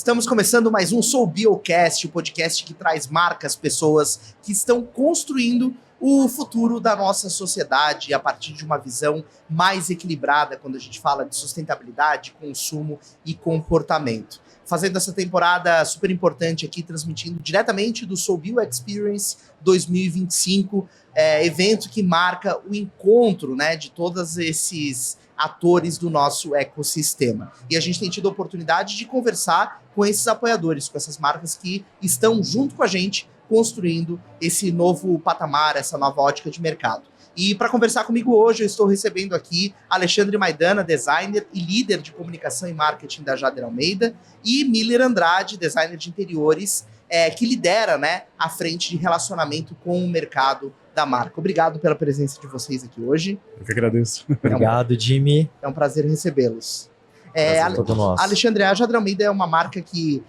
Estamos começando mais um Sou Biocast, o podcast que traz marcas, pessoas que estão construindo o futuro da nossa sociedade a partir de uma visão mais equilibrada quando a gente fala de sustentabilidade, consumo e comportamento. Fazendo essa temporada super importante aqui, transmitindo diretamente do Sou Bio Experience 2025, evento que marca o encontro, né, de todos esses atores do nosso ecossistema. E a gente tem tido a oportunidade de conversar com esses apoiadores, com essas marcas que estão junto com a gente construindo esse novo patamar, essa nova ótica de mercado. E para conversar comigo hoje, eu estou recebendo aqui Alexandre Maidana, designer e líder de comunicação e marketing da Jader Almeida, e Miller Andrade, designer de interiores, que lidera, né, a frente de relacionamento com o mercado da marca. Obrigado pela presença de vocês aqui hoje. Eu que agradeço. Obrigado, Jimmy. É um prazer recebê-los. Todo nosso. Alexandre, a Jader Almeida é uma marca que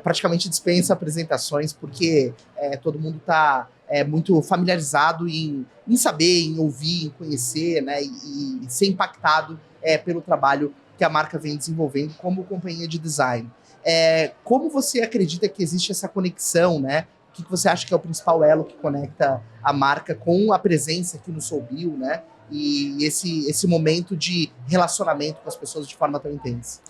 praticamente dispensa apresentações, porque todo mundo está muito familiarizado em saber, em ouvir, em conhecer, né, e ser impactado pelo trabalho que a marca vem desenvolvendo como companhia de design. Como você acredita que existe essa conexão, né? O que você acha que é o principal elo que conecta a marca com a presença aqui no Sou Bio, né? E esse momento de relacionamento com as pessoas de forma tão intensa?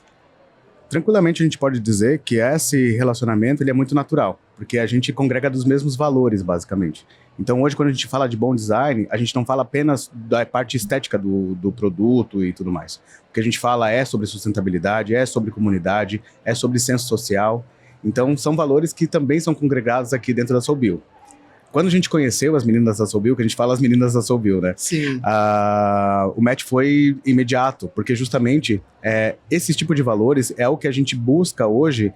Tranquilamente a gente pode dizer que esse relacionamento ele é muito natural, porque a gente congrega dos mesmos valores, basicamente. Então hoje, quando a gente fala de bom design, a gente não fala apenas da parte estética do produto e tudo mais. O que a gente fala é sobre sustentabilidade, é sobre comunidade, é sobre senso social. Então são valores que também são congregados aqui dentro da Sou Bio. Quando a gente conheceu as meninas da Sou Bio, que a gente fala as meninas da Sou Bio, né? Sim. O match foi imediato, porque justamente esse tipo de valores é o que a gente busca hoje,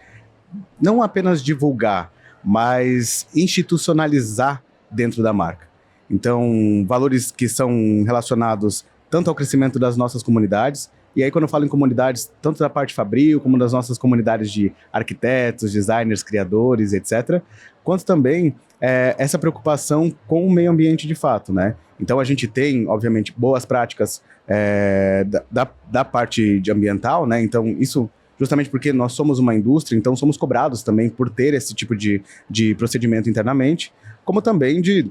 não apenas divulgar, mas institucionalizar dentro da marca. Então, valores que são relacionados tanto ao crescimento das nossas comunidades, e aí quando eu falo em comunidades, tanto da parte fabril, como das nossas comunidades de arquitetos, designers, criadores, etc., quanto também essa preocupação com o meio ambiente de fato, né? Então a gente tem, obviamente, boas práticas da parte de ambiental, né? Então isso justamente porque nós somos uma indústria, então somos cobrados também por ter esse tipo de procedimento internamente, como também de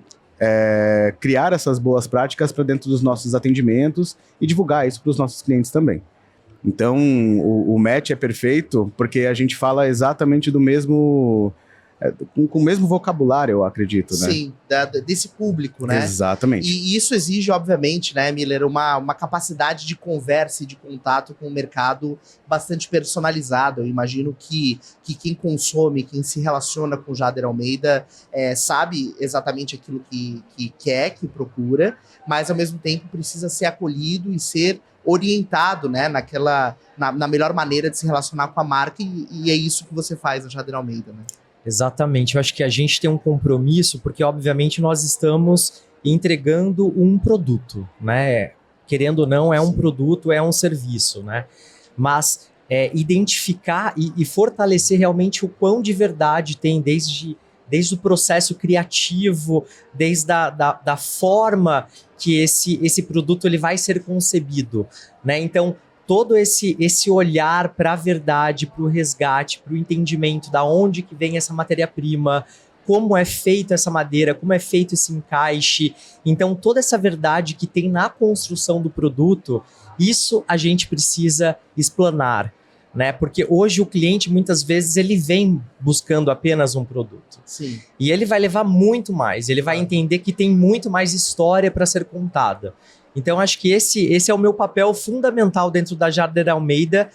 criar essas boas práticas para dentro dos nossos atendimentos e divulgar isso para os nossos clientes também. Então o match é perfeito porque a gente fala exatamente do mesmo... com o mesmo vocabulário, eu acredito, né? Sim, desse público, né? Exatamente. E isso exige, obviamente, né, Miller, uma capacidade de conversa e de contato com o mercado bastante personalizado. Eu imagino que quem consome, quem se relaciona com o Jader Almeida sabe exatamente aquilo que quer, que procura, mas ao mesmo tempo precisa ser acolhido e ser orientado, né, na melhor maneira de se relacionar com a marca, e é isso que você faz na Jader Almeida, né? Exatamente, eu acho que a gente tem um compromisso, porque obviamente nós estamos entregando um produto, né? Querendo ou não, é um produto, é um serviço, né? Mas identificar e fortalecer realmente o quão de verdade tem desde o processo criativo, desde da forma que esse produto ele vai ser concebido, né? Então, todo esse olhar para a verdade, para o resgate, para o entendimento da onde que vem essa matéria-prima, como é feita essa madeira, como é feito esse encaixe. Então, toda essa verdade que tem na construção do produto, isso a gente precisa explanar, né? Porque hoje o cliente, muitas vezes, ele vem buscando apenas um produto. Sim. E ele vai levar muito mais, ele vai entender que tem muito mais história para ser contada. Então, acho que esse é o meu papel fundamental dentro da Jader Almeida,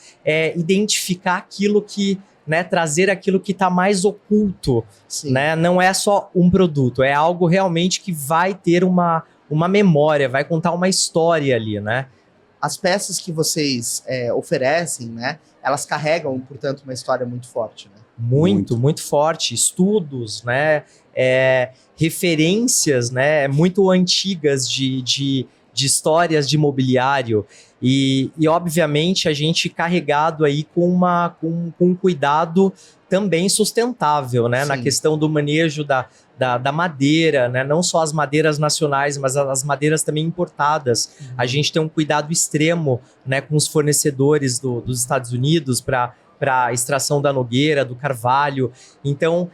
identificar aquilo que, né, trazer aquilo que está mais oculto, né? Não é só um produto, é algo realmente que vai ter uma memória, vai contar uma história ali, né? As peças que vocês oferecem, né, elas carregam, portanto, uma história muito forte, né? Muito forte. Estudos, né, referências, né, muito antigas de histórias de mobiliário e obviamente a gente carregado aí com um cuidado também sustentável, né? Sim. Na questão do manejo da madeira, né? Não só as madeiras nacionais, mas as madeiras também importadas. A gente tem um cuidado extremo, né, com os fornecedores dos Estados Unidos para para extração da nogueira, do carvalho. Então,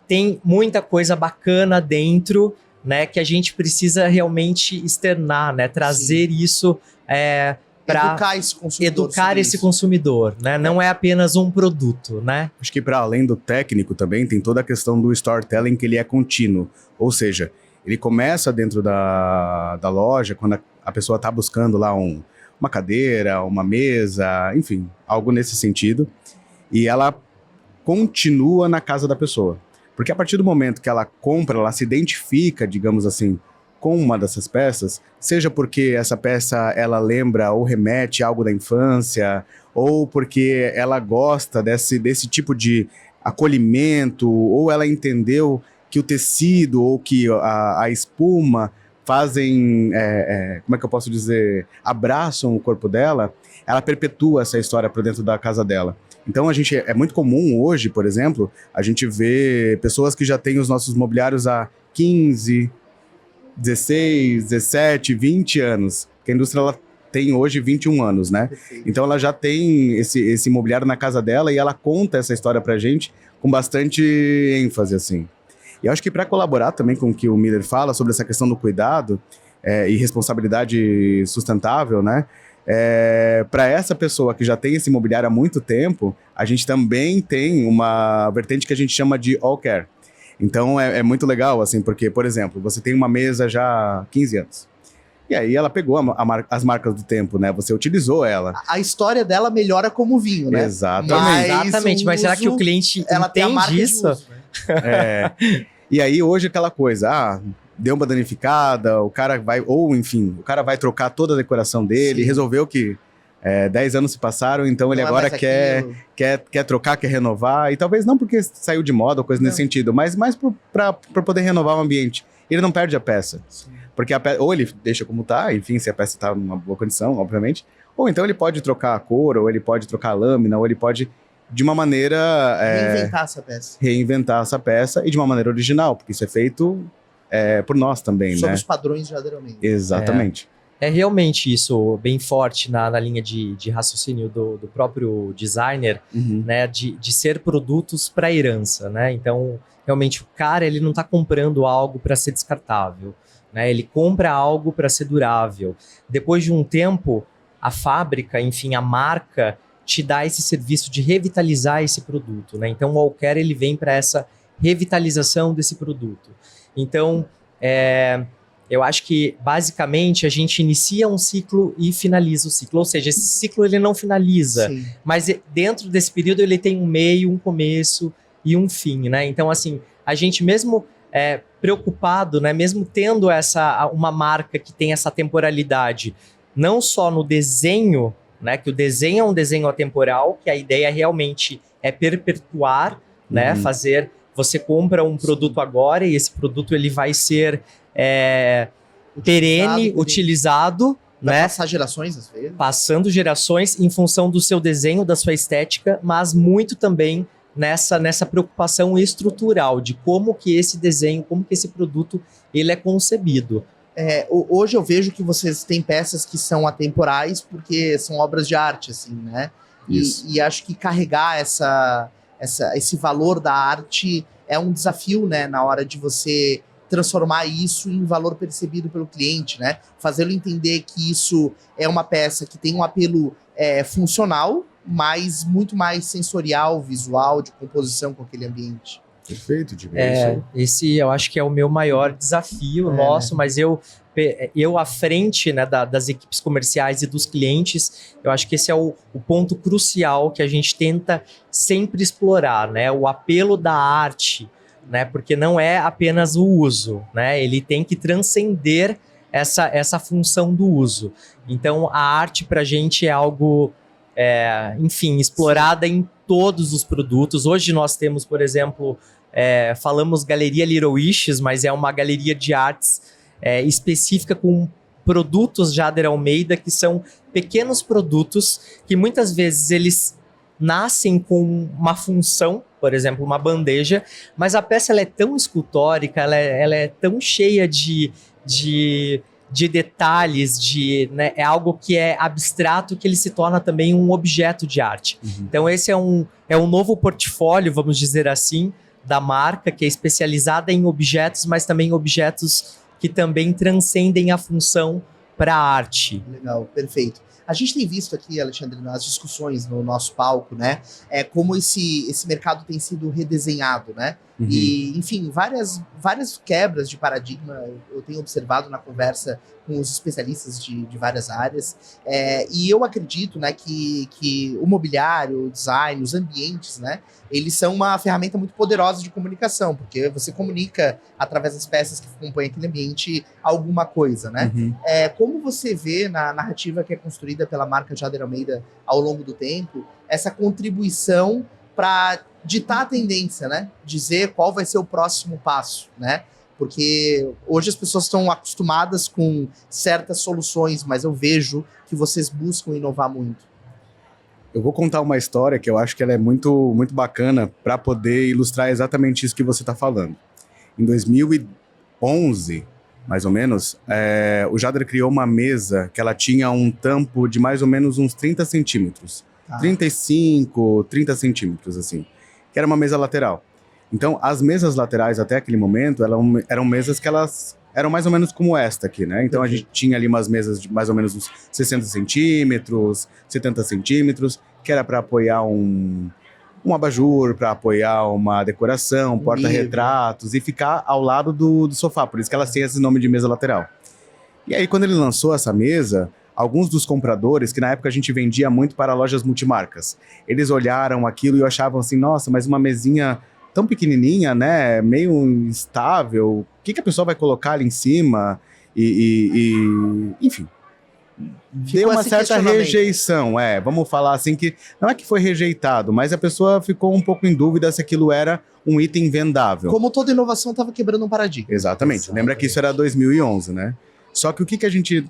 tem muita coisa bacana dentro, né, que a gente precisa realmente externar, né, trazer isso para educar esse consumidor, né? Não é apenas um produto, né? Acho que para além do técnico também tem toda a questão do storytelling, que ele é contínuo, ou seja, ele começa dentro da loja quando a pessoa está buscando lá uma cadeira, uma mesa, enfim, algo nesse sentido, e ela continua na casa da pessoa. Porque a partir do momento que ela compra, ela se identifica, digamos assim, com uma dessas peças, seja porque essa peça ela lembra ou remete a algo da infância, ou porque ela gosta desse tipo de acolhimento, ou ela entendeu que o tecido ou que a espuma fazem, como é que eu posso dizer, abraçam o corpo dela, ela perpetua essa história para dentro da casa dela. Então é muito comum hoje, por exemplo, a gente vê pessoas que já têm os nossos mobiliários há 15, 16, 17, 20 anos. Porque a indústria ela tem hoje 21 anos, né? Perfeito. Então ela já tem esse mobiliário na casa dela e ela conta essa história pra gente com bastante ênfase, assim. E eu acho que para colaborar também com o que o Miller fala sobre essa questão do cuidado e responsabilidade sustentável, né? Para essa pessoa que já tem esse mobiliário há muito tempo, a gente também tem uma vertente que a gente chama de all care. Então é muito legal, assim, porque, por exemplo, você tem uma mesa já há 15 anos. E aí ela pegou as marcas do tempo, né? Você utilizou ela. A história dela melhora como vinho, né? Exatamente. Mas será que o cliente entende isso? Uso, né? E aí hoje aquela coisa, deu uma danificada, o cara vai, ou enfim, o cara vai trocar toda a decoração dele, resolveu que 10 anos se passaram, então ele agora quer trocar, quer renovar, e talvez não porque saiu de moda ou coisa nesse sentido, mas mais para poder renovar o ambiente. Ele não perde a peça. Sim. Porque ou ele deixa como tá, enfim, se a peça tá numa boa condição, obviamente, ou então ele pode trocar a cor, ou ele pode trocar a lâmina, ou ele pode, de uma maneira... Reinventar essa peça e de uma maneira original, porque isso é feito por nós também, Sob né? os padrões de Adelman. Exatamente. É realmente isso bem forte na linha de raciocínio do próprio designer, né, de ser produtos para herança, né? Então, realmente, o cara ele não está comprando algo para ser descartável, né? Ele compra algo para ser durável. Depois de um tempo, a fábrica, enfim, a marca te dá esse serviço de revitalizar esse produto, né? Então, o all care ele vem para essa revitalização desse produto. Então, eu acho que, basicamente, a gente inicia um ciclo e finaliza o ciclo. Ou seja, esse ciclo ele não finaliza, mas dentro desse período ele tem um meio, um começo e um fim, né? Então, assim, a gente mesmo preocupado, né? Mesmo tendo uma marca que tem essa temporalidade, não só no desenho, né? Que o desenho é um desenho atemporal, que a ideia realmente é perpetuar, né? Fazer... Você compra um produto agora e esse produto ele vai ser... perene, utilizado, né? Passar gerações, às vezes. Passando gerações em função do seu desenho, da sua estética, mas muito também nessa preocupação estrutural de como que esse desenho, como que esse produto ele é concebido. Hoje eu vejo que vocês têm peças que são atemporais porque são obras de arte, assim, né? E acho que carregar esse valor da arte é um desafio, né? Na hora de você transformar isso em valor percebido pelo cliente, né? Fazê-lo entender que isso é uma peça que tem um apelo funcional, mas muito mais sensorial, visual, de composição com aquele ambiente. Perfeito, Diego. Esse eu acho que é o meu maior desafio nosso, mas eu à frente, né, das equipes comerciais e dos clientes, eu acho que esse é o ponto crucial que a gente tenta sempre explorar, né? O apelo da arte, né? Porque não é apenas o uso, né? Ele tem que transcender essa função do uso. Então, a arte para a gente é algo, enfim, explorada em todos os produtos. Hoje nós temos, por exemplo, falamos Galeria Little Wishes, mas é uma galeria de artes específica com produtos Jader Almeida, que são pequenos produtos que muitas vezes eles nascem com uma função, por exemplo, uma bandeja, mas a peça ela é tão escultórica, ela é tão cheia de de detalhes, né, é algo que é abstrato, que ele se torna também um objeto de arte. Então esse é um novo portfólio, vamos dizer assim, da marca, que é especializada em objetos, mas também objetos que também transcendem a função para a arte. Legal, perfeito. A gente tem visto aqui, Alexandre, nas discussões no nosso palco, né, como esse mercado tem sido redesenhado, né? E, enfim, várias quebras de paradigma eu tenho observado na conversa com os especialistas de várias áreas. E eu acredito, né, que o mobiliário, o design, os ambientes, né, eles são uma ferramenta muito poderosa de comunicação, porque você comunica através das peças que compõem aquele ambiente alguma coisa, né? Como você vê na narrativa que é construída pela marca Jader Almeida ao longo do tempo, essa contribuição para ditar a tendência, né? Dizer qual vai ser o próximo passo, né? Porque hoje as pessoas estão acostumadas com certas soluções, mas eu vejo que vocês buscam inovar muito. Eu vou contar uma história que eu acho que ela é muito, muito bacana para poder ilustrar exatamente isso que você está falando. Em 2011, mais ou menos, o Jader criou uma mesa que ela tinha um tampo de mais ou menos uns 30 centímetros. 35, 30 centímetros, assim. Que era uma mesa lateral. Então, as mesas laterais até aquele momento, eram mesas que elas eram mais ou menos como esta aqui, né? Então, a gente tinha ali umas mesas de mais ou menos uns 60 centímetros, 70 centímetros, que era para apoiar um abajur, para apoiar uma decoração, porta-retratos, e ficar ao lado do sofá. Por isso que elas têm esse nome de mesa lateral. E aí, quando ele lançou essa mesa, alguns dos compradores, que na época a gente vendia muito para lojas multimarcas, eles olharam aquilo e achavam assim, nossa, mas uma mesinha tão pequenininha, né, meio instável, o que a pessoa vai colocar ali em cima? Enfim, deu uma certa rejeição, vamos falar assim, que não é que foi rejeitado, mas a pessoa ficou um pouco em dúvida se aquilo era um item vendável. Como toda inovação estava quebrando um paradigma. Exatamente. Lembra que isso era 2011, né? Só que o que a gente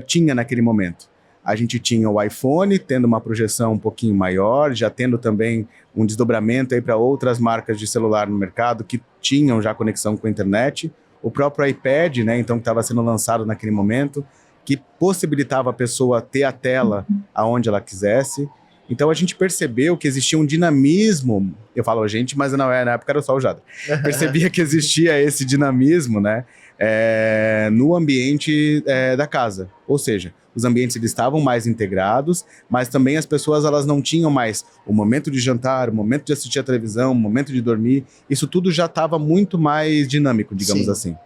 tinha naquele momento? A gente tinha o iPhone tendo uma projeção um pouquinho maior, já tendo também um desdobramento aí para outras marcas de celular no mercado que tinham já conexão com a internet. O próprio iPad, né, então, que estava sendo lançado naquele momento, que possibilitava a pessoa ter a tela aonde ela quisesse. Então a gente percebeu que existia um dinamismo, eu falo a gente, mas na época era só o Jader. Percebia que existia esse dinamismo, né, no ambiente da casa. Ou seja, os ambientes eles estavam mais integrados, mas também as pessoas elas não tinham mais o momento de jantar, o momento de assistir a televisão, o momento de dormir. Isso tudo já estava muito mais dinâmico, digamos assim.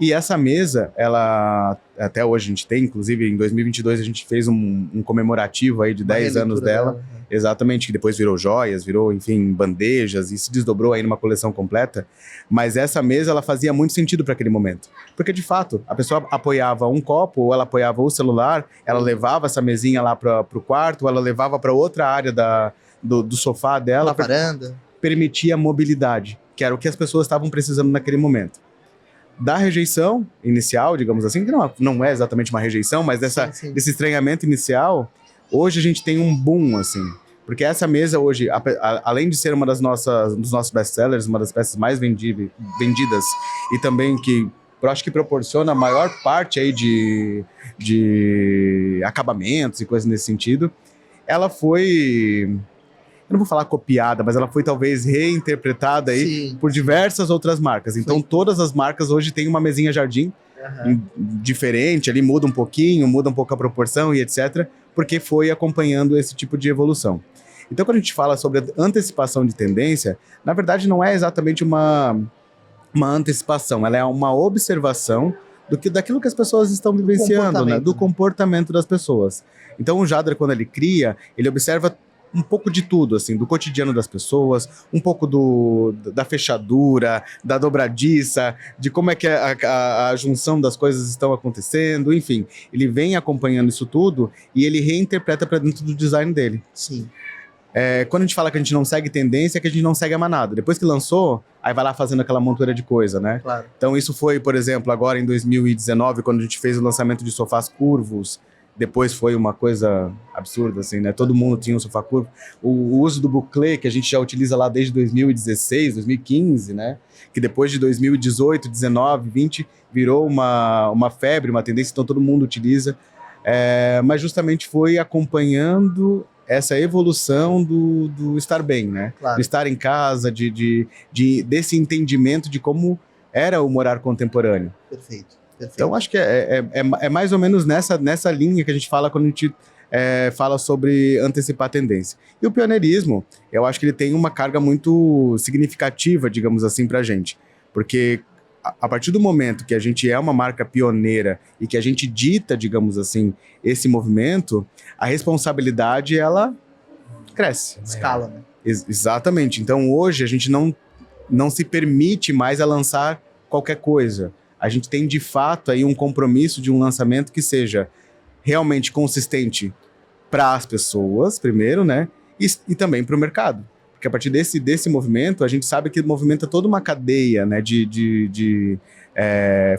E essa mesa, ela até hoje a gente tem, inclusive em 2022 a gente fez um comemorativo aí de 10 anos dela. Exatamente, que depois virou joias, virou, enfim, bandejas e se desdobrou aí numa coleção completa. Mas essa mesa, ela fazia muito sentido para aquele momento. Porque, de fato, a pessoa apoiava um copo, ou ela apoiava o celular, ela levava essa mesinha lá para o quarto, ou ela levava para outra área do sofá dela. Na varanda. Permitia mobilidade, que era o que as pessoas estavam precisando naquele momento. Da rejeição inicial, digamos assim, que não é exatamente uma rejeição, mas desse estranhamento inicial, hoje a gente tem um boom, assim. Porque essa mesa hoje, além de ser uma dos nossos best-sellers, uma das peças mais vendidas, e também que eu acho que proporciona a maior parte aí de acabamentos e coisas nesse sentido, ela foi... Eu não vou falar copiada, mas ela foi talvez reinterpretada aí por diversas outras marcas. Então todas as marcas hoje têm uma mesinha jardim diferente, ali muda um pouco a proporção e etc. Porque foi acompanhando esse tipo de evolução. Então quando a gente fala sobre antecipação de tendência, na verdade não é exatamente uma antecipação, ela é uma observação daquilo que as pessoas estão vivenciando, né? Do comportamento das pessoas. Então o Jader, quando ele cria, ele observa um pouco de tudo, assim, do cotidiano das pessoas, um pouco da fechadura, da dobradiça, de como é que a junção das coisas estão acontecendo, enfim. Ele vem acompanhando isso tudo e ele reinterpreta para dentro do design dele. Sim. Quando a gente fala que a gente não segue tendência, é que a gente não segue a manada. Depois que lançou, aí vai lá fazendo aquela montoeira de coisa, né? Claro. Então isso foi, por exemplo, agora em 2019, quando a gente fez o lançamento de sofás curvos, depois foi uma coisa absurda, assim, né? Todo mundo tinha um sofá curvo. O uso do buclé, que a gente já utiliza lá desde 2016, 2015, né? Que depois de 2018, 19, 20, virou uma febre, uma tendência, então todo mundo utiliza. Mas justamente foi acompanhando essa evolução do estar bem, né? Claro. Do estar em casa, desse entendimento de como era o morar contemporâneo. Perfeito. Então, acho que é mais ou menos nessa linha que a gente fala quando a gente fala sobre antecipar a tendência. E o pioneirismo, eu acho que ele tem uma carga muito significativa, digamos assim, para a gente. Porque a partir do momento que a gente é uma marca pioneira e que a gente dita, digamos assim, esse movimento, a responsabilidade, ela cresce. Escala, né? Exatamente. Então, hoje, a gente não se permite mais a lançar qualquer coisa. A gente tem, de fato, aí um compromisso de um lançamento que seja realmente consistente para as pessoas, primeiro, né? E também para o mercado. Porque a partir desse movimento, a gente sabe que movimenta toda uma cadeia, né, de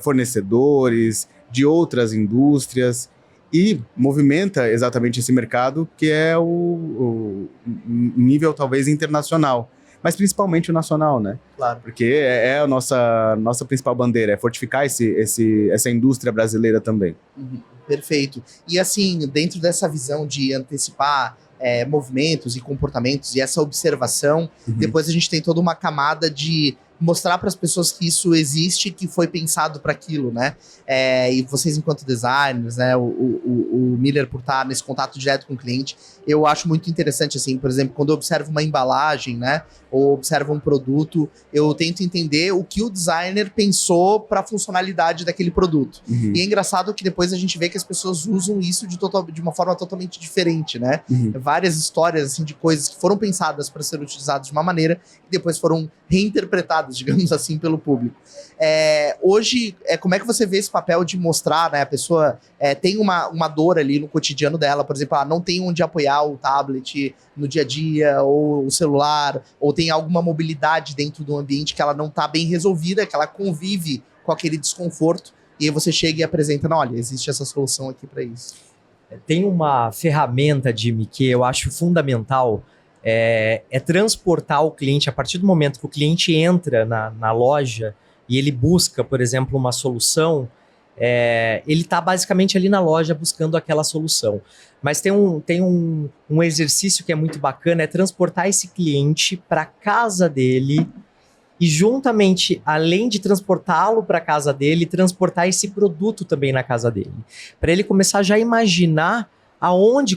fornecedores, de outras indústrias, e movimenta exatamente esse mercado que é o nível, talvez, internacional. Mas principalmente o nacional, né? Claro. Porque é a nossa principal bandeira, é fortificar essa indústria brasileira também. Uhum. Perfeito. E assim, dentro dessa visão de antecipar movimentos e comportamentos e essa observação, depois a gente tem toda uma camada de mostrar para as pessoas que isso existe, que foi pensado para aquilo, né? E vocês, enquanto designers, né? O Miller, por estar nesse contato direto com o cliente, eu acho muito interessante, assim, por exemplo, quando eu observo uma embalagem, né? Ou observo um produto, eu tento entender o que o designer pensou para a funcionalidade daquele produto. Uhum. E é engraçado que depois a gente vê que as pessoas usam isso de uma forma totalmente diferente, né? Uhum. Várias histórias, assim, de coisas que foram pensadas para ser utilizadas de uma maneira e depois foram reinterpretadas, digamos assim, pelo público. Hoje, como é que você vê esse papel de mostrar, né? A pessoa tem uma dor ali no cotidiano dela, por exemplo, ela não tem onde apoiar o tablet no dia a dia, ou o celular, ou tem alguma mobilidade dentro do ambiente que ela não está bem resolvida, que ela convive com aquele desconforto, e aí você chega e apresenta, não, olha, existe essa solução aqui para isso. Tem uma ferramenta, Jimmy, que eu acho fundamental, é transportar o cliente, a partir do momento que o cliente entra na loja e ele busca, por exemplo, uma solução, ele está basicamente ali na loja buscando aquela solução. Mas tem um exercício que é muito bacana, é transportar esse cliente para casa dele e juntamente, além de transportá-lo para casa dele, transportar esse produto também na casa dele. Para ele começar já a imaginar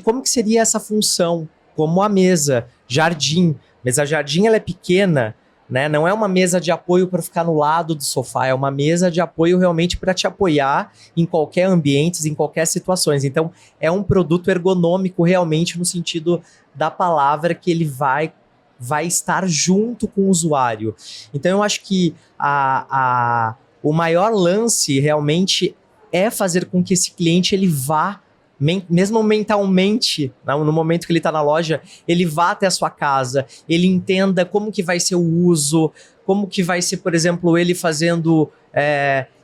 como que seria essa função, como a mesa jardim. Mesa jardim, ela é pequena, né? Não é uma mesa de apoio para ficar no lado do sofá, é uma mesa de apoio realmente para te apoiar em qualquer ambiente, em qualquer situação. Então, é um produto ergonômico realmente no sentido da palavra, que ele vai estar junto com o usuário. Então, eu acho que o maior lance realmente é fazer com que esse cliente ele vá, mesmo mentalmente, no momento que ele está na loja, ele vá até a sua casa, ele entenda como que vai ser o uso, como que vai ser, por exemplo, ele fazendo,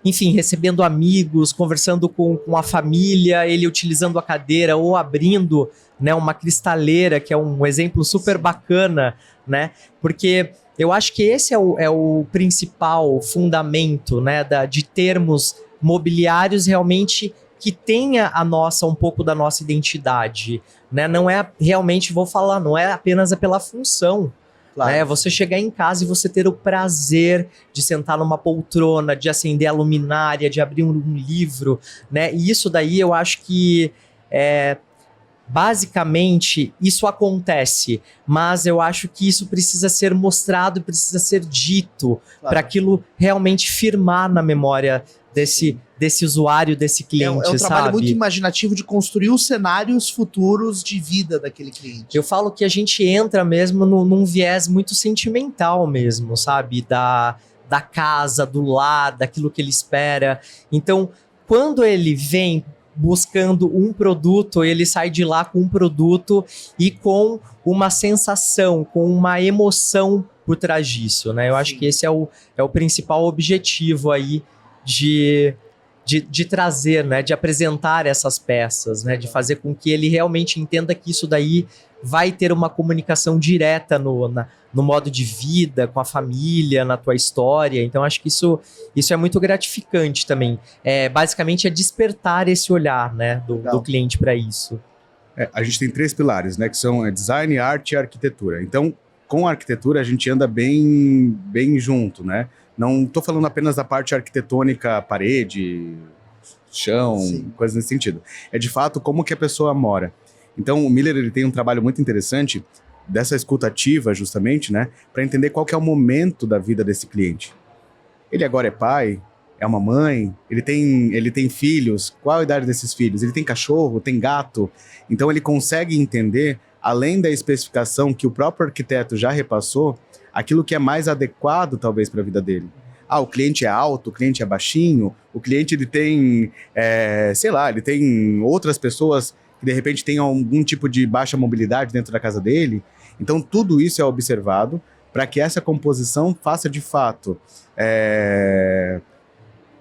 enfim, recebendo amigos, conversando com a família, ele utilizando a cadeira ou abrindo, né, uma cristaleira, que é um exemplo super bacana, né? Porque eu acho que esse é o principal fundamento, né, de termos mobiliários realmente que tenha um pouco da nossa identidade, né? Não é realmente, não é apenas pela função. Claro. Né? Você chegar em casa e você ter o prazer de sentar numa poltrona, de acender a luminária, de abrir um livro, né? E isso daí eu acho que basicamente isso acontece, mas eu acho que isso precisa ser mostrado, precisa ser dito, claro, para aquilo realmente firmar na memória desse usuário, desse cliente, é um trabalho sabe? muito imaginativo de construir os cenários futuros de vida daquele cliente. Eu falo que a gente entra mesmo num viés muito sentimental mesmo, sabe? Da casa, do lar, daquilo que ele espera. Então, quando ele vem buscando um produto, ele sai de lá com um produto e com uma sensação, com uma emoção por trás disso, né? Eu acho que esse é o principal objetivo aí de de trazer, né, de apresentar essas peças, né, de fazer com que ele realmente entenda que isso daí vai ter uma comunicação direta no modo de vida, com a família, na tua história. Então, acho que isso é muito gratificante também. Basicamente, é despertar esse olhar, né, do cliente para isso. A gente tem 3 pilares, né, que são design, arte e arquitetura. Então, com a arquitetura, a gente anda bem junto, né? Não estou falando apenas da parte arquitetônica, parede, chão, Sim. coisas nesse sentido. É, de fato, como que a pessoa mora. Então, o Miller ele tem um trabalho muito interessante dessa escuta ativa, justamente, né? Para entender qual que é o momento da vida desse cliente. Ele agora é pai, é uma mãe, ele tem filhos, qual a idade desses filhos? Ele tem cachorro, tem gato. Então, ele consegue entender, além da especificação que o próprio arquiteto já repassou, aquilo que é mais adequado, talvez, para a vida dele. O cliente é alto, o cliente é baixinho, o cliente ele tem, ele tem outras pessoas que, de repente, têm algum tipo de baixa mobilidade dentro da casa dele. Então, tudo isso é observado para que essa composição faça, de fato,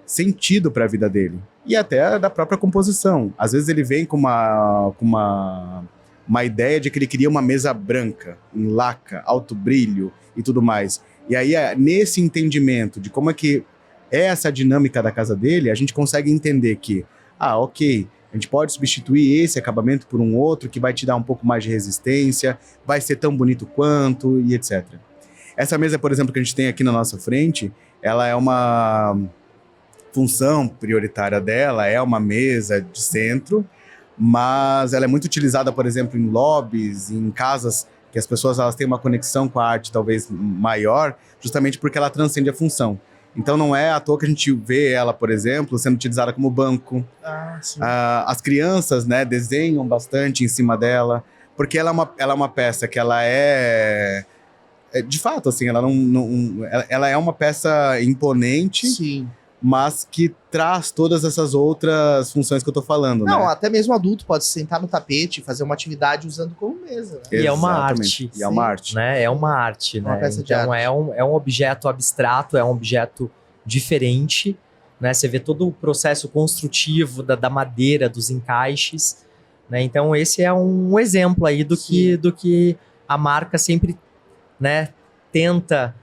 sentido para a vida dele. E até da própria composição. Às vezes ele vem com uma ideia de que ele queria uma mesa branca, em laca, alto brilho e tudo mais. E aí, nesse entendimento de como é que é essa dinâmica da casa dele, a gente consegue entender que, ok, a gente pode substituir esse acabamento por um outro que vai te dar um pouco mais de resistência, vai ser tão bonito quanto e etc. Essa mesa, por exemplo, que a gente tem aqui na nossa frente, ela é uma função prioritária dela, é uma mesa de centro, mas ela é muito utilizada, por exemplo, em lobbies, em casas que as pessoas elas têm uma conexão com a arte talvez maior, justamente porque ela transcende a função. Então não é à toa que a gente vê ela, por exemplo, sendo utilizada como banco. As crianças, né, desenham bastante em cima dela, porque ela é uma peça que ela de fato, assim, ela é uma peça imponente. Sim. Mas que traz todas essas outras funções que eu tô falando, né? Até mesmo adulto pode sentar no tapete e fazer uma atividade usando como mesa, né? E é uma arte. E é uma arte. Né? É uma arte, né? Uma peça de arte. É um objeto abstrato, é um objeto diferente, né? Você vê todo o processo construtivo da madeira, dos encaixes, né? Então esse é um exemplo aí do que a marca sempre, né, tenta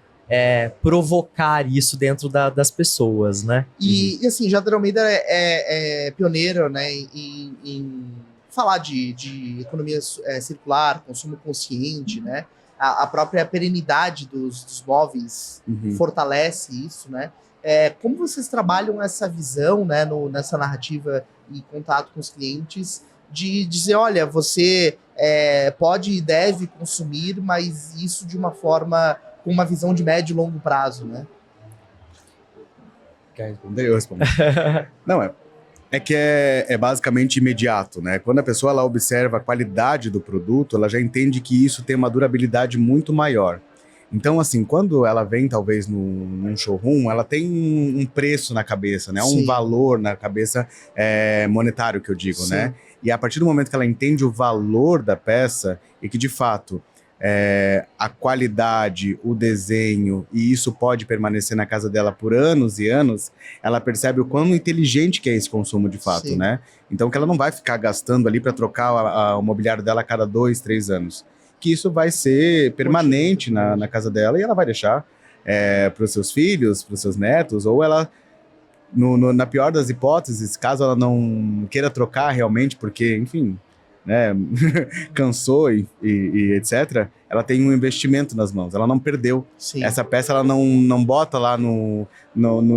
provocar isso dentro das pessoas, né? E assim, Jader Almeida é pioneiro, né, em falar de economia circular, consumo consciente, né? A própria perenidade dos móveis fortalece isso, né? Como vocês trabalham essa visão, né, nessa narrativa e contato com os clientes, de dizer, olha, você pode e deve consumir, mas isso de uma forma com uma visão de médio e longo prazo, né? Quer responder? Eu respondo. Não, é que é basicamente imediato, né? Quando a pessoa ela observa a qualidade do produto, ela já entende que isso tem uma durabilidade muito maior. Então, assim, quando ela vem, talvez, num showroom, ela tem um preço na cabeça, né? Sim. Um valor na cabeça monetário, que eu digo, Sim. né? E a partir do momento que ela entende o valor da peça e que, de fato, a qualidade, o desenho, e isso pode permanecer na casa dela por anos e anos, ela percebe o quão inteligente que é esse consumo de fato, Sim. né? Então que ela não vai ficar gastando ali para trocar o mobiliário dela a cada 2, 3 anos. Que isso vai ser permanente na casa dela e ela vai deixar para os seus filhos, para os seus netos, ou ela, na pior das hipóteses, caso ela não queira trocar realmente, porque, enfim, né, cansou e etc., ela tem um investimento nas mãos, ela não perdeu. Sim. Essa peça ela não bota lá no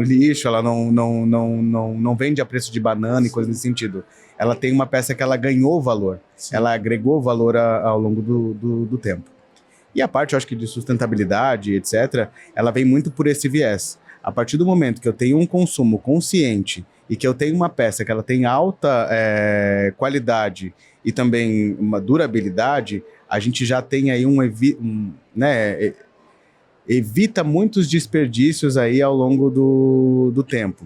lixo, ela não vende a preço de banana e coisa nesse sentido. Ela tem uma peça que ela ganhou valor, Sim. ela agregou valor ao longo do tempo. E a parte, eu acho que de sustentabilidade, etc., ela vem muito por esse viés. A partir do momento que eu tenho um consumo consciente e que eu tenho uma peça que ela tem alta qualidade e também uma durabilidade, a gente já tem aí né, evita muitos desperdícios aí ao longo do tempo.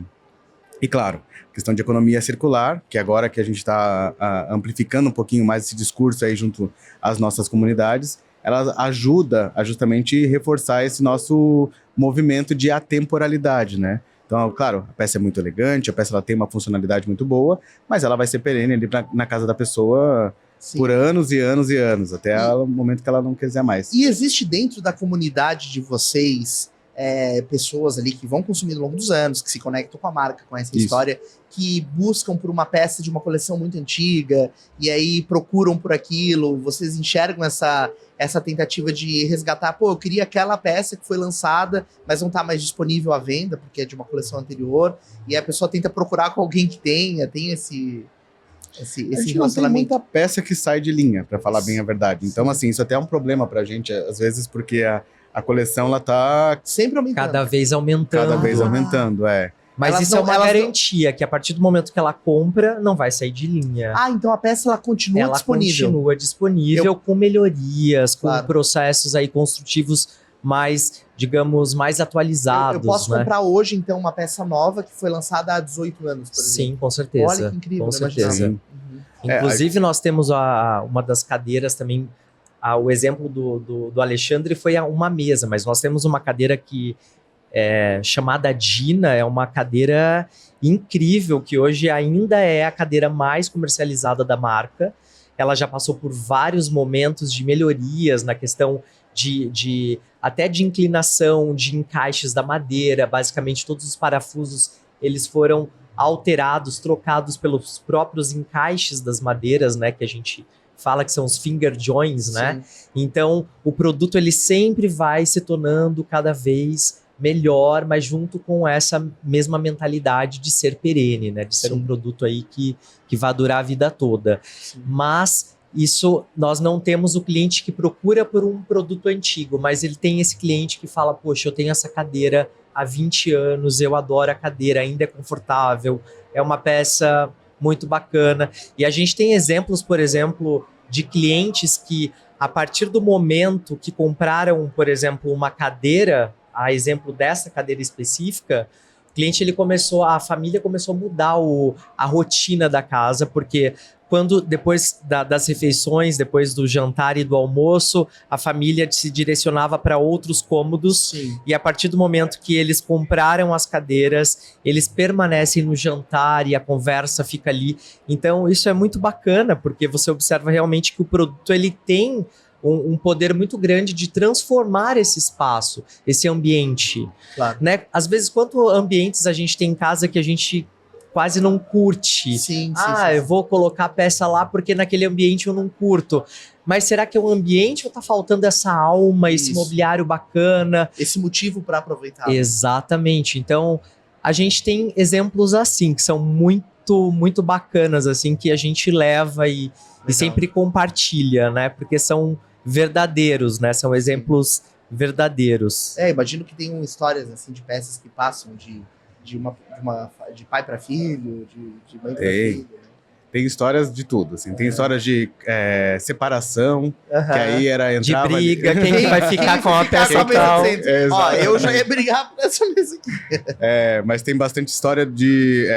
E claro, questão de economia circular, que agora que a gente está amplificando um pouquinho mais esse discurso aí junto às nossas comunidades, ela ajuda a justamente reforçar esse nosso movimento de atemporalidade, né? Então, claro, a peça é muito elegante, a peça ela tem uma funcionalidade muito boa, mas ela vai ser perene ali na casa da pessoa Sim. por anos e anos e anos, até o momento que ela não quiser mais. E existe dentro da comunidade de vocês pessoas ali que vão consumindo ao longo dos anos, que se conectam com a marca, com essa história, que buscam por uma peça de uma coleção muito antiga e aí procuram por aquilo. Vocês enxergam essa tentativa de resgatar, pô, eu queria aquela peça que foi lançada, mas não tá mais disponível à venda porque é de uma coleção anterior, e a pessoa tenta procurar com alguém que tenha, tem esse A gente não tem relacionamento. muita peça que sai de linha, para falar bem a verdade. Então, assim, isso até é um problema pra gente, às vezes, porque a coleção, ela tá Sempre aumentando. Cada vez aumentando. cada vez aumentando, Mas Elas isso não- é uma elas não- garantia, que a partir do momento que ela compra, não vai sair de linha. Ah, então a peça ela continua Ela disponível. continua disponível com melhorias, com Claro. processos aí construtivos mais, digamos, mais atualizados. Eu posso né? comprar hoje, então, uma peça nova que foi lançada há 18 anos, por exemplo. Sim, com certeza. Olha que incrível, com não imaginava. certeza. Sim. Uhum. Inclusive, nós temos uma das cadeiras também. O exemplo do Alexandre foi uma mesa, mas nós temos uma cadeira que é chamada Dina, é uma cadeira incrível, que hoje ainda é a cadeira mais comercializada da marca. Ela já passou por vários momentos de melhorias na questão até de inclinação, de encaixes da madeira. Basicamente, todos os parafusos eles foram alterados, trocados pelos próprios encaixes das madeiras, né, que a gente fala que são os finger joints, né? Sim. Então, o produto ele sempre vai se tornando cada vez melhor, mas junto com essa mesma mentalidade de ser perene, né? De ser Sim. um produto aí que vai durar a vida toda. Sim. Mas isso, nós não temos o cliente que procura por um produto antigo, mas ele tem esse cliente que fala, poxa, eu tenho essa cadeira há 20 anos, eu adoro a cadeira, ainda é confortável, é uma peça muito bacana. E a gente tem exemplos, por exemplo, de clientes que, a partir do momento que compraram, por exemplo, uma cadeira, a exemplo dessa cadeira específica, o cliente, a família começou a mudar a rotina da casa, porque quando depois das refeições, depois do jantar e do almoço, a família se direcionava para outros cômodos. Sim. E a partir do momento que eles compraram as cadeiras, eles permanecem no jantar e a conversa fica ali. Então, isso é muito bacana, porque você observa realmente que o produto ele tem um poder muito grande de transformar esse espaço, esse ambiente. Claro. Né? Às vezes, quantos ambientes a gente tem em casa que a gente quase não curte? Sim, Eu vou colocar a peça lá porque naquele ambiente eu não curto. Mas será que é o ambiente ou tá faltando essa alma, esse Isso. mobiliário bacana? Esse motivo para aproveitar. Exatamente. Então, a gente tem exemplos assim, que são muito, muito bacanas, assim, que a gente leva e sempre compartilha, né? Porque são verdadeiros, né? São exemplos verdadeiros. Imagino que tenham histórias assim de peças que passam de pai para filho, de mãe para Tem. filho. Tem histórias de tudo, assim. Tem histórias de separação, Aham. que aí era De entrava ali- briga, quem que vai ficar com a peça com a e tal. mesa de centro? Exato. Ó, eu já ia brigar por essa mesa aqui. Mas tem bastante história de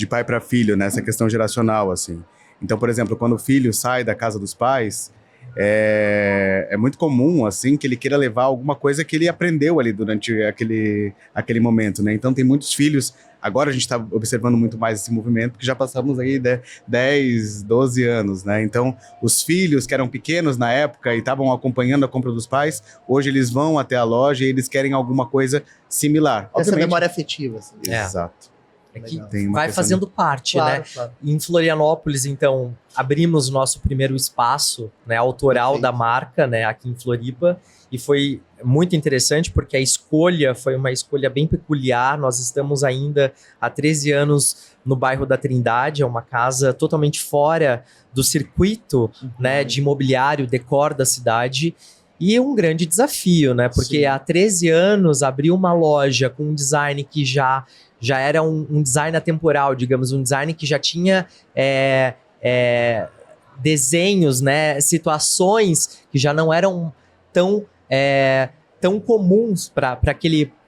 pai para filho, né? Essa questão geracional, assim. Então, por exemplo, quando o filho sai da casa dos pais, é muito comum, assim, que ele queira levar alguma coisa que ele aprendeu ali durante aquele momento, né? Então, tem muitos filhos. Agora a gente está observando muito mais esse movimento, porque já passamos aí 10, 12 anos, né? Então, os filhos que eram pequenos na época e estavam acompanhando a compra dos pais, hoje eles vão até a loja e eles querem alguma coisa similar. Essa memória afetiva. Assim. É. Exato. É que Legal. Tem uma vai questão fazendo parte, né? Claro. Em Florianópolis, então, abrimos o nosso primeiro espaço, né, autoral Perfeito. da marca, né, aqui em Floripa, e foi muito interessante porque a escolha foi uma escolha bem peculiar. Nós estamos ainda há 13 anos no bairro da Trindade, é uma casa totalmente fora do circuito, né, de imobiliário, decor da cidade, e um grande desafio, né, porque Sim. há 13 anos abrir uma loja com um design que já era um design atemporal, digamos, um design que já tinha desenhos, né, situações que já não eram tão comuns para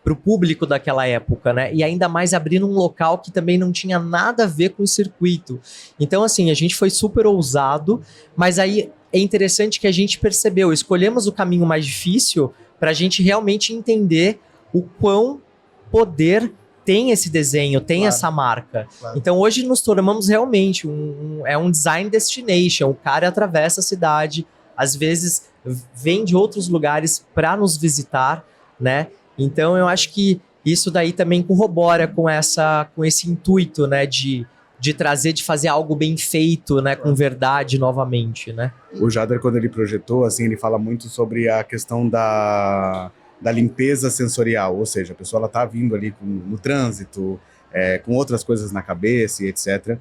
o público daquela época, né? E ainda mais abrindo um local que também não tinha nada a ver com o circuito. Então, assim, a gente foi super ousado, mas aí é interessante que a gente percebeu, escolhemos o caminho mais difícil para a gente realmente entender o quão poder tem esse desenho, tem Claro. essa marca. Claro. Então hoje nos tornamos realmente um design destination. O cara atravessa a cidade, às vezes vem de outros lugares para nos visitar, né? Então eu acho que isso daí também corrobora com esse intuito, né, de trazer, de fazer algo bem feito, né, com verdade novamente, né? O Jader, quando ele projetou, assim, ele fala muito sobre a questão da limpeza sensorial, ou seja, a pessoa ela tá vindo ali no trânsito, com outras coisas na cabeça e etc.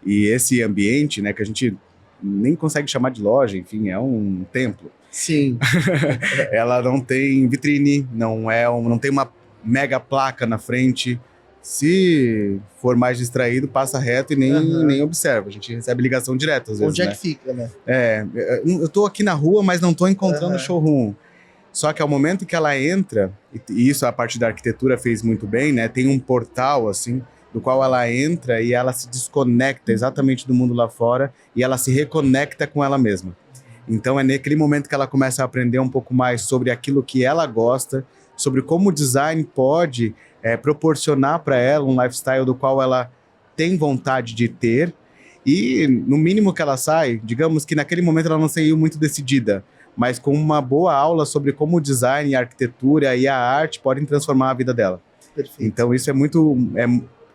E esse ambiente, né, que a gente nem consegue chamar de loja, enfim, é um templo. Sim. Ela não tem vitrine, não tem uma mega placa na frente. Se for mais distraído, passa reto e nem observa. A gente recebe ligação direta às vezes, Onde é né? que fica, né? Eu tô aqui na rua, mas não tô encontrando showroom. Só que ao momento que ela entra, e isso a parte da arquitetura fez muito bem, né? Tem um portal, assim, do qual ela entra e ela se desconecta exatamente do mundo lá fora e ela se reconecta com ela mesma. Então é naquele momento que ela começa a aprender um pouco mais sobre aquilo que ela gosta, sobre como o design pode proporcionar para ela um lifestyle do qual ela tem vontade de ter. E no mínimo que ela sai, digamos que naquele momento ela não saiu muito decidida, mas com uma boa aula sobre como o design, a arquitetura e a arte podem transformar a vida dela. Perfeito. Então isso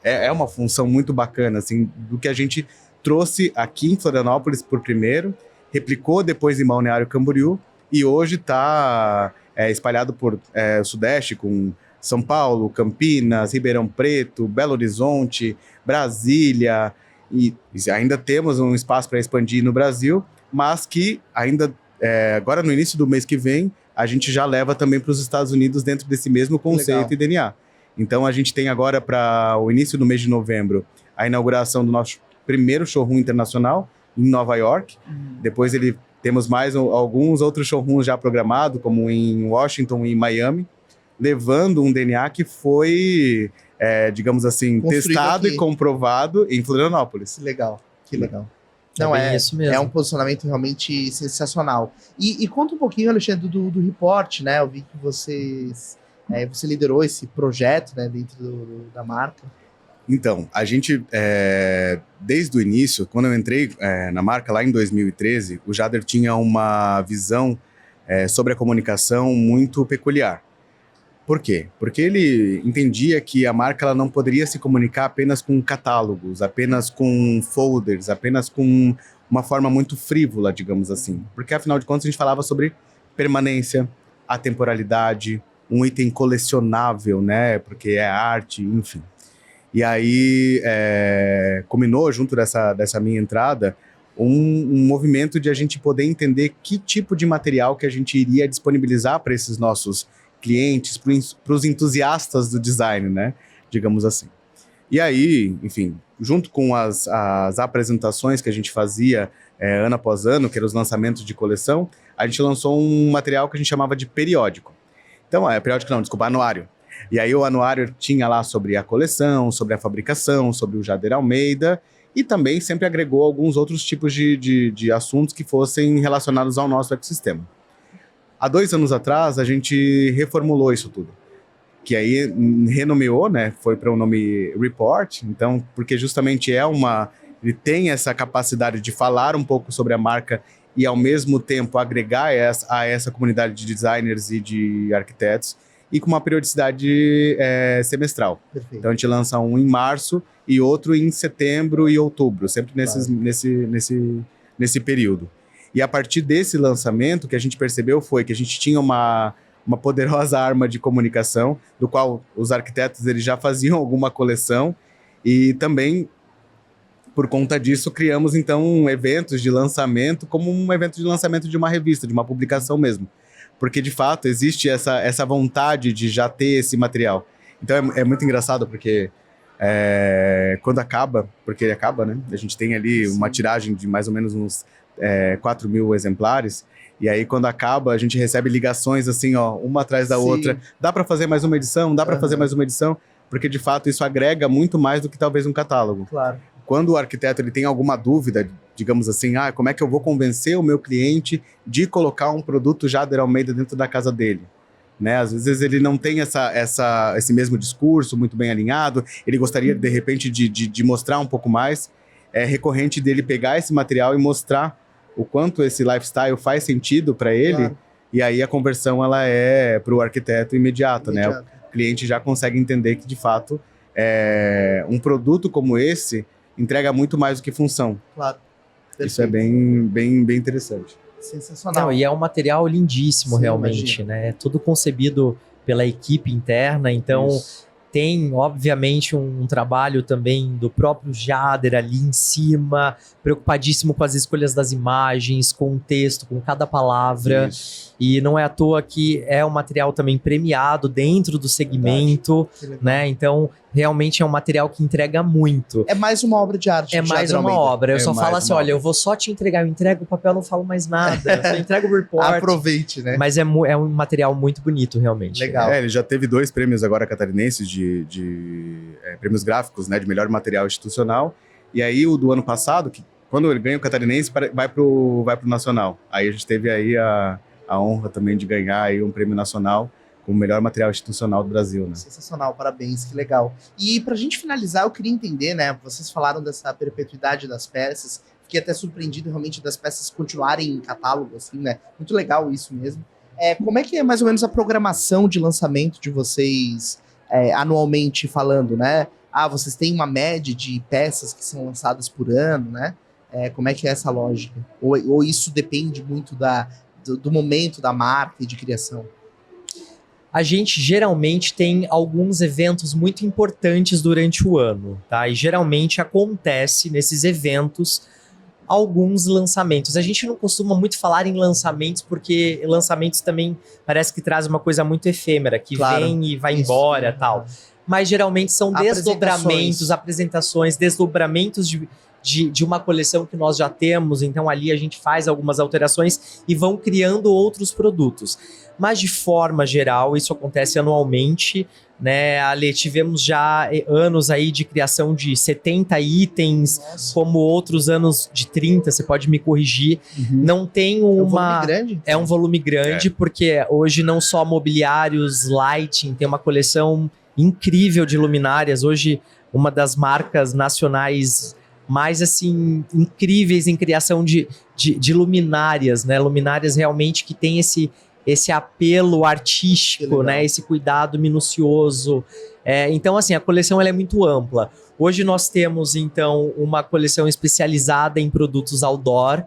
é uma função muito bacana, assim, do que a gente trouxe aqui em Florianópolis por primeiro, replicou depois em Balneário Camboriú e hoje está espalhado por o Sudeste, com São Paulo, Campinas, Ribeirão Preto, Belo Horizonte, Brasília, e ainda temos um espaço para expandir no Brasil, mas que ainda, agora no início do mês que vem, a gente já leva também para os Estados Unidos dentro desse mesmo conceito. Legal. E DNA. Então a gente tem agora para o início do mês de novembro a inauguração do nosso primeiro showroom internacional em Nova York. Depois temos mais alguns outros showrooms já programados, como em Washington e em Miami, levando um DNA que foi, digamos assim, construído testado aqui. E comprovado em Florianópolis. Que legal, que legal. Não, isso mesmo. É um posicionamento realmente sensacional. E conta um pouquinho, Alexandre, do Report, né? Eu vi que você liderou esse projeto, né, dentro da marca. Então, a gente, desde o início, quando eu entrei na marca lá em 2013, o Jader tinha uma visão sobre a comunicação muito peculiar. Por quê? Porque ele entendia que a marca ela não poderia se comunicar apenas com catálogos, apenas com folders, apenas com uma forma muito frívola, digamos assim. Porque, afinal de contas, a gente falava sobre permanência, atemporalidade, um item colecionável, né? Porque é arte, enfim. E aí, combinou, junto dessa minha entrada, um movimento de a gente poder entender que tipo de material que a gente iria disponibilizar para esses nossos clientes, para os entusiastas do design, né? Digamos assim. E aí, enfim, junto com as apresentações que a gente fazia ano após ano, que eram os lançamentos de coleção, a gente lançou um material que a gente chamava de periódico. Então, periódico não, desculpa, anuário. E aí o anuário tinha lá sobre a coleção, sobre a fabricação, sobre o Jader Almeida, e também sempre agregou alguns outros tipos de assuntos que fossem relacionados ao nosso ecossistema. Há 2 anos atrás, a gente reformulou isso tudo, que aí renomeou, né? Foi para o nome Report, então, porque justamente ele tem essa capacidade de falar um pouco sobre a marca e, ao mesmo tempo, agregar a essa comunidade de designers e de arquitetos, e com uma periodicidade semestral. Perfeito. Então, a gente lança um em março e outro em setembro e outubro, sempre nesse período. E a partir desse lançamento, o que a gente percebeu foi que a gente tinha uma poderosa arma de comunicação, do qual os arquitetos eles já faziam alguma coleção, e também, por conta disso, criamos, então, eventos de lançamento, como um evento de lançamento de uma revista, de uma publicação mesmo. Porque, de fato, existe essa vontade de já ter esse material. Então, é muito engraçado, porque quando acaba, porque ele acaba, né? A gente tem ali uma tiragem de mais ou menos uns 4 mil exemplares, e aí quando acaba a gente recebe ligações assim, ó, uma atrás da outra. Dá para fazer mais uma edição? Dá para fazer mais uma edição? Porque de fato isso agrega muito mais do que talvez um catálogo. Claro. Quando o arquiteto ele tem alguma dúvida, digamos assim, como é que eu vou convencer o meu cliente de colocar um produto Jader Almeida dentro da casa dele? né? Às vezes ele não tem esse mesmo discurso muito bem alinhado, ele gostaria, de repente, de mostrar um pouco mais. É recorrente dele pegar esse material e mostrar o quanto esse lifestyle faz sentido para ele, claro. E aí a conversão ela é para o arquiteto imediata, né? O cliente já consegue entender que, de fato, um produto como esse entrega muito mais do que função. Claro. Perfeito. Isso é bem interessante. Sensacional. Não, e é um material lindíssimo, sim, realmente, né? É tudo concebido pela equipe interna, então tem, obviamente, um trabalho também do próprio Jader ali em cima, preocupadíssimo com as escolhas das imagens, com o texto, com cada palavra. Isso. E não é à toa que é um material também premiado dentro do segmento, né? Então, realmente é um material que entrega muito. É mais uma obra de arte. É mais uma obra. Eu só falo assim, olha, eu vou só te entregar, eu entrego o papel, não falo mais nada. Eu só entrego o report. Aproveite, né? Mas é um material muito bonito, realmente. Legal. Ele já teve 2 prêmios agora catarinenses de prêmios gráficos, né? De melhor material institucional. E aí o do ano passado, que quando ele ganha o catarinense, vai pro nacional. Aí a gente teve aí a honra também de ganhar aí um prêmio nacional como melhor material institucional do Brasil, né? Sensacional, parabéns, que legal. E pra gente finalizar, eu queria entender, né? Vocês falaram dessa perpetuidade das peças, fiquei até surpreendido realmente das peças continuarem em catálogo, assim, né? Muito legal isso mesmo. Como é que é mais ou menos a programação de lançamento de vocês, anualmente falando, né? Vocês têm uma média de peças que são lançadas por ano, né? Como é que é essa lógica? Ou isso depende muito do momento da marca e de criação? A gente geralmente tem alguns eventos muito importantes durante o ano, tá? E geralmente acontece nesses eventos alguns lançamentos. A gente não costuma muito falar em lançamentos, porque lançamentos também parece que traz uma coisa muito efêmera, que vem e vai embora e tal. Mas geralmente são apresentações, desdobramentos de uma coleção que nós já temos, então ali a gente faz algumas alterações e vão criando outros produtos. Mas de forma geral, isso acontece anualmente, né, Ale? Tivemos já anos aí de criação de 70 itens, nossa, como outros anos de 30, você pode me corrigir. Não tem uma... É um volume grande? É um volume grande, porque hoje não só mobiliários, lighting, tem uma coleção incrível de luminárias. Hoje, uma das marcas nacionais mais, assim, incríveis em criação de luminárias, né? Luminárias realmente que tem esse apelo artístico, né? Esse cuidado minucioso. Então, assim, a coleção ela é muito ampla. Hoje nós temos, então, uma coleção especializada em produtos outdoor,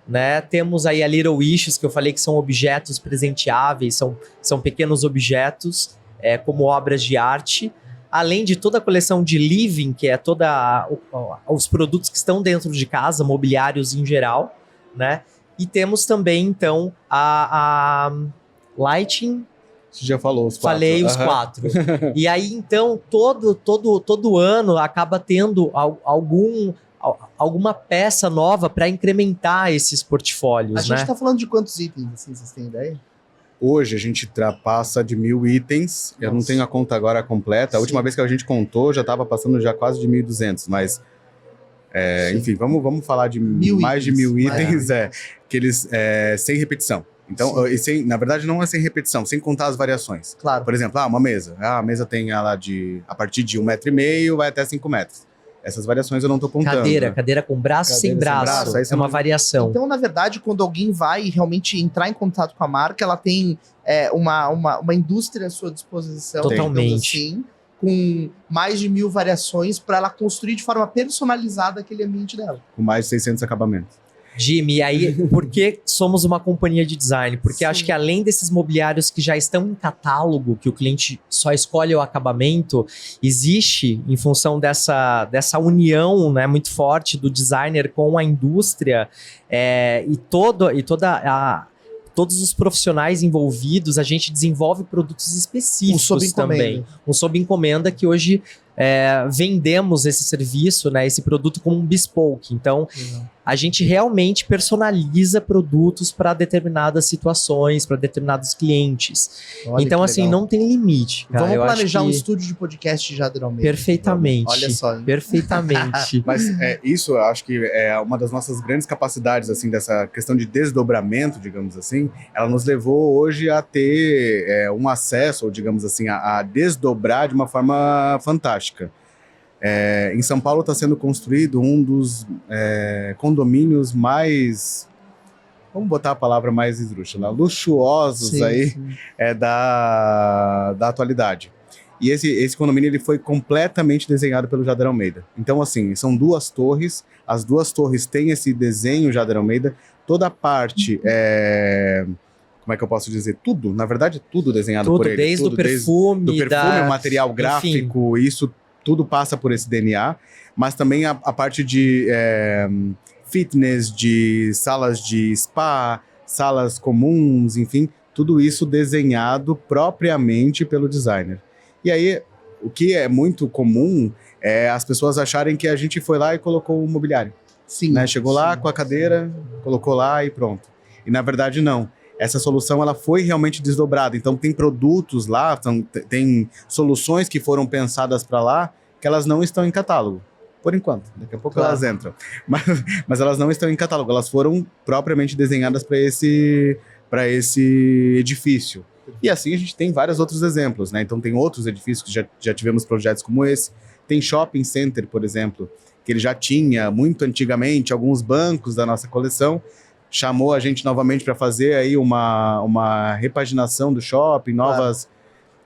né? Temos aí a Little Wishes, que eu falei que são objetos presenteáveis, são pequenos objetos, como obras de arte. Além de toda a coleção de living, que é os produtos que estão dentro de casa, mobiliários em geral, né? E temos também, então, a Lighting. Você já falou os 4. Falei os 4. E aí, então, todo ano acaba tendo alguma peça nova para incrementar esses portfólios, A gente está falando de quantos itens, assim, vocês têm ideia? Hoje a gente ultrapassa de 1.000 itens. Nossa. Eu não tenho a conta agora completa. A última vez que a gente contou já estava passando já quase de 1.200, mas... enfim, vamos falar de mais de 1.000 itens, que eles sem repetição. Então, na verdade, não é sem repetição, sem contar as variações. Claro. Por exemplo, uma mesa. A mesa tem ela a partir de 1,5 m vai até 5 metros. Essas variações eu não estou contando. Cadeira com braço, sem braço. É uma variação. Então, na verdade, quando alguém vai realmente entrar em contato com a marca, ela tem uma indústria à sua disposição. Totalmente. Assim, com mais de 1.000 variações para ela construir de forma personalizada aquele ambiente dela. Com mais de 600 acabamentos. Jimmy, e aí, por que somos uma companhia de design? Porque acho que além desses mobiliários que já estão em catálogo, que o cliente só escolhe o acabamento, existe, em função dessa união, né, muito forte do designer com a indústria, todos os profissionais envolvidos, a gente desenvolve produtos específicos também. Um sob encomenda que hoje vendemos esse serviço, né, esse produto como um bespoke. Então, a gente realmente personaliza produtos para determinadas situações, para determinados clientes. Olha Então, que assim, legal. não tem limite. Cara. Vamos Eu acho planejar um que estúdio de podcast de Jader Almeida. perfeitamente. Olha só, hein? Perfeitamente. Mas isso eu acho que é uma das nossas grandes capacidades, assim, dessa questão de desdobramento, digamos assim. Ela nos levou hoje a ter um acesso, ou digamos assim, a desdobrar de uma forma fantástica. Em São Paulo está sendo construído um dos condomínios mais, vamos botar a palavra mais esdrúxula, luxuosos Sim, aí sim. da atualidade. E esse condomínio ele foi completamente desenhado pelo Jader Almeida. Então, assim, são 2 torres, as 2 torres têm esse desenho Jader Almeida, toda a parte, como é que eu posso dizer? Tudo, na verdade, tudo desenhado por ele. Desde o perfume, do perfume, o material gráfico, isso tudo passa por esse DNA, mas também a parte de fitness, de salas de spa, salas comuns, enfim, tudo isso desenhado propriamente pelo designer. E aí, o que é muito comum é as pessoas acharem que a gente foi lá e colocou o mobiliário. Sim. Né? Chegou lá sim, com a cadeira, colocou lá e pronto. E na verdade não. Essa solução ela foi realmente desdobrada. Então tem produtos lá, tem soluções que foram pensadas para lá que elas não estão em catálogo. Por enquanto. Daqui a pouco Claro. elas entram. Mas elas não estão em catálogo. Elas foram propriamente desenhadas para esse edifício. E assim a gente tem vários outros exemplos, né? Então tem outros edifícios que já tivemos projetos como esse. Tem shopping center, por exemplo, que ele já tinha muito antigamente alguns bancos da nossa coleção. Chamou a gente novamente para fazer aí uma repaginação do shopping, novas... Claro.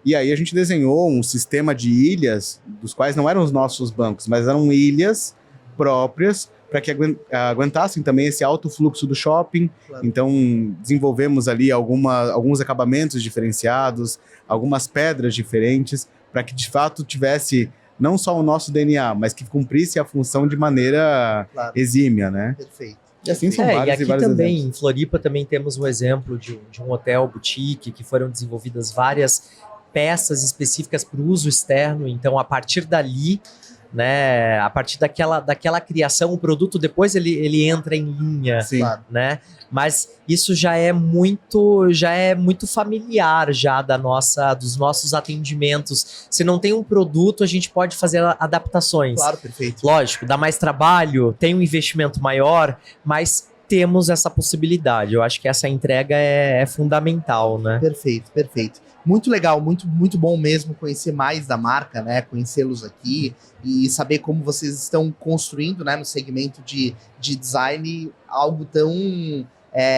E aí a gente desenhou um sistema de ilhas, dos quais não eram os nossos bancos, mas eram ilhas próprias para que aguentassem também esse alto fluxo do shopping. Claro. Então, desenvolvemos ali alguns acabamentos diferenciados, algumas pedras diferentes, para que, de fato, tivesse não só o nosso DNA, mas que cumprisse a função de maneira exímia, né? Perfeito. E assim são vários e aqui e vários também, exemplos. em Floripa, também temos um exemplo de um hotel boutique, que foram desenvolvidas várias peças específicas para o uso externo. Então, a partir dali, né, a partir daquela criação, o produto depois ele entra em linha, Sim. né? Mas isso já é muito familiar já dos nossos atendimentos. Se não tem um produto, a gente pode fazer adaptações. Claro, perfeito. Lógico, dá mais trabalho, tem um investimento maior, mas temos essa possibilidade. Eu acho que essa entrega é fundamental, né? Perfeito, perfeito. Muito legal, muito, muito bom mesmo conhecer mais da marca, né? Conhecê-los aqui e saber como vocês estão construindo, né, no segmento de design algo tão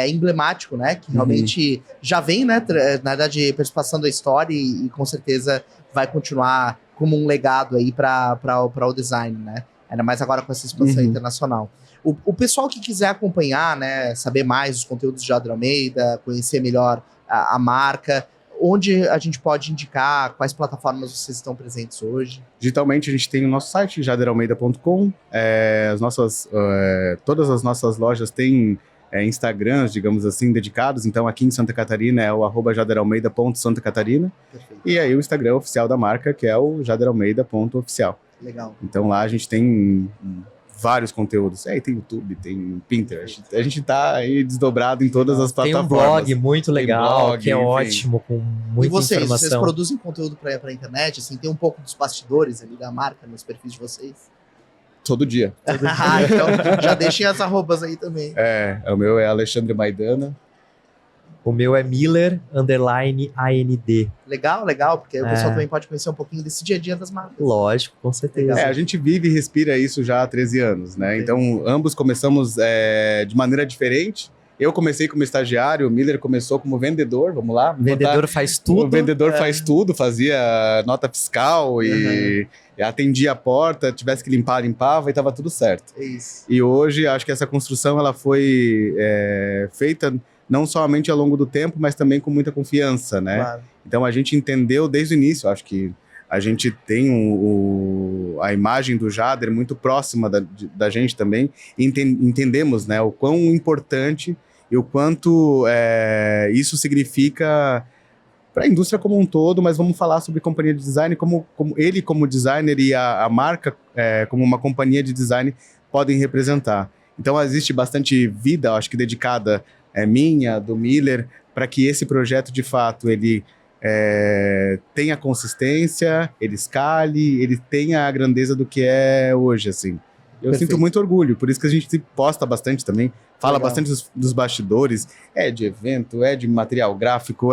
emblemático, né? Que realmente já vem, né? Na verdade, perspassando a história e com certeza vai continuar como um legado aí para o design, né? Ainda mais agora com essa expansão internacional. O pessoal que quiser acompanhar, né? Saber mais dos conteúdos de Jader Almeida, conhecer melhor a marca, onde a gente pode indicar, quais plataformas vocês estão presentes hoje? Digitalmente, a gente tem o nosso site, jaderalmeida.com. Todas as nossas lojas têm Instagrams, digamos assim, dedicados. Então, aqui em Santa Catarina é o @jaderalmeida.santacatarina. Perfeito. E aí o Instagram oficial da marca, que é o jaderalmeida.oficial. Legal. Então, lá a gente tem vários conteúdos. Tem YouTube, tem Pinterest. A gente tá aí desdobrado em todas as plataformas. Tem um blog muito legal, blog, que é enfim. ótimo, com muita E vocês informação. produzem conteúdo para a internet? Assim, tem um pouco dos bastidores ali da marca nos perfis de vocês? Todo dia. Então já deixem as arrobas aí também. O meu é Alexandre Maidana. O meu é Miller_AND. Legal, legal, porque o pessoal também pode conhecer um pouquinho desse dia a dia das marcas. Lógico, com certeza. A gente vive e respira isso já há 13 anos, né? Então, ambos começamos de maneira diferente. Eu comecei como estagiário, o Miller começou como vendedor, vamos lá. Vendedor faz tudo. O vendedor faz tudo, fazia nota fiscal e atendia a porta, tivesse que limpar, limpava e estava tudo certo. É isso. E hoje, acho que essa construção ela foi feita não somente ao longo do tempo, mas também com muita confiança, né? Claro. Então, a gente entendeu desde o início, acho que a gente tem a imagem do Jader muito próxima da gente também, e entendemos, né, o quão importante e o quanto isso significa para a indústria como um todo, mas vamos falar sobre companhia de design, como ele como designer e a marca como uma companhia de design podem representar. Então existe bastante vida, acho que dedicada minha, do Miller, para que esse projeto de fato ele tenha consistência, ele escale, ele tenha a grandeza do que é hoje, assim. Eu Perfeito. sinto muito orgulho, por isso que a gente posta bastante também, fala Legal. bastante dos bastidores, de evento, de material gráfico,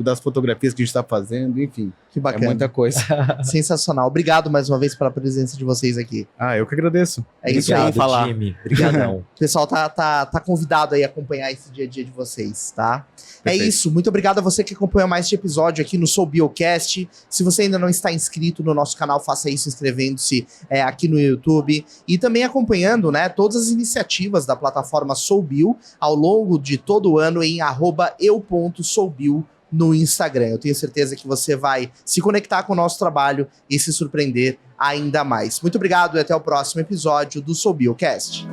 das fotografias que a gente está fazendo, enfim, Que é bacana. muita coisa. Sensacional. Obrigado mais uma vez pela presença de vocês aqui. Eu que agradeço. É isso Obrigado, aí. falar. Jimmy. Obrigadão. O pessoal tá convidado aí a acompanhar esse dia a dia de vocês, tá? Perfeito. É isso. Muito obrigado a você que acompanhou mais este episódio aqui no Sou Biocast. Se você ainda não está inscrito no nosso canal, faça isso inscrevendo-se aqui no YouTube e também acompanhando, né, todas as iniciativas da plataforma Sou Bio ao longo de todo o ano em @eu.soubio no Instagram. Eu tenho certeza que você vai se conectar com o nosso trabalho e se surpreender ainda mais. Muito obrigado e até o próximo episódio do Sou Biocast.